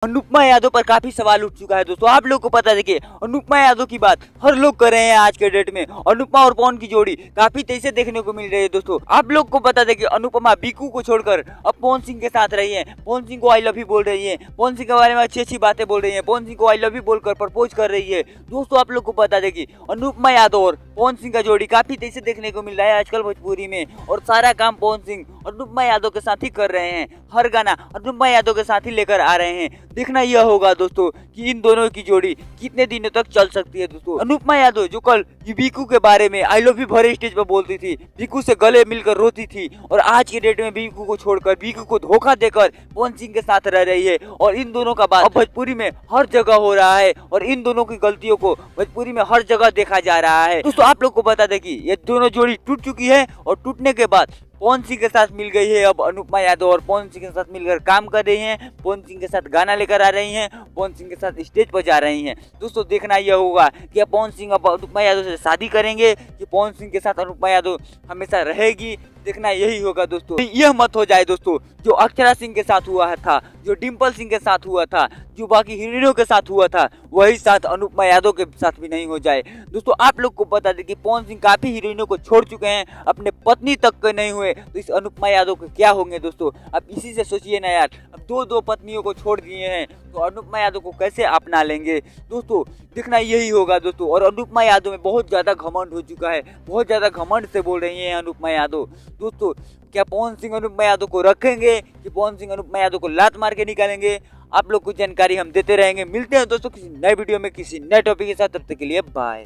अनुपमा यादव पर काफी सवाल उठ चुका है दोस्तों। आप लोग को पता है, देखिए अनुपमा यादव की बात हर लोग कर रहे हैं आज के डेट में। अनुपमा और पवन की जोड़ी काफी तेजी से देखने को मिल रही है दोस्तों। आप लोग को पता है कि अनुपमा बीकू को छोड़कर अब पवन सिंह के साथ रही है। पवन सिंह को आई लव यू बोल रही है, पवन सिंह के बारे में अच्छी अच्छी बातें बोल रही है, पवन सिंह को आई लव यू बोलकर प्रपोज कर रही है। दोस्तों आप लोग को बता दें कि अनुपमा यादव और पवन सिंह का जोड़ी काफी तेजी से देखने को मिल रहा है आजकल भोजपुरी में, और सारा काम पवन सिंह अनुपमा यादव के साथ ही कर रहे हैं। हर गाना अनुपमा यादव के साथ ही लेकर आ रहे हैं। देखना यह होगा दोस्तों कि इन दोनों की जोड़ी कितने दिनों तक चल सकती है दोस्तों। अनुपमा यादव जो कल बीकू के बारे में आई लव यू भरे स्टेज पर बोलती थी, बीकू से गले मिलकर रोती थी, और आज की डेट में बीकू को छोड़कर, बीकू को धोखा देकर पवन सिंह के साथ रह रही है। और इन दोनों का बात भोजपुरी में हर जगह हो रहा है, और इन दोनों की गलतियों को भोजपुरी में हर जगह देखा जा रहा है। दोस्तों आप लोग को बता दें कि ये दोनों जोड़ी टूट चुकी है, और टूटने के बाद पवन सिंह के साथ मिल गई है अब अनुपमा यादव, और पवन सिंह के साथ मिलकर काम कर रही हैं, पवन सिंह के साथ गाना लेकर आ रही हैं, पवन सिंह के साथ स्टेज पर जा रही हैं। दोस्तों देखना यह होगा कि पवन सिंह अब अनुपमा यादव से शादी करेंगे कि पवन सिंह के साथ अनुपमा यादव हमेशा रहेगी। देखना यही होगा दोस्तों। यह मत हो जाए दोस्तों जो अक्षरा सिंह के साथ हुआ था, जो डिम्पल सिंह के साथ हुआ था, जो बाकी हीरोइनों के साथ हुआ था, वही साथ अनुपमा यादव के साथ भी नहीं हो जाए। दोस्तों आप लोग को बता दें कि पवन सिंह काफी हीरोइनों को छोड़ चुके हैं, अपने पत्नी तक के नहीं हुए, तो इस अनुपमा यादव के क्या होंगे दोस्तों। अब इसी से सोचिए ना यार, अब दो पत्नियों को छोड़ दिए हैं, तो अनुपमा यादव को कैसे अपना लेंगे दोस्तों। देखना यही होगा दोस्तों। और अनुपमा यादव में बहुत ज्यादा घमंड हो चुका है, बहुत ज्यादा घमंड से बोल रही है अनुपमा यादव। दोस्तों क्या पवन सिंह अनुपमा यादव को रखेंगे कि पवन सिंह अनुपमा यादव को लात मार के निकालेंगे, आप लोग को जानकारी हम देते रहेंगे। मिलते हैं दोस्तों किसी नए वीडियो में किसी नए टॉपिक के साथ, तब तक के लिए बाय।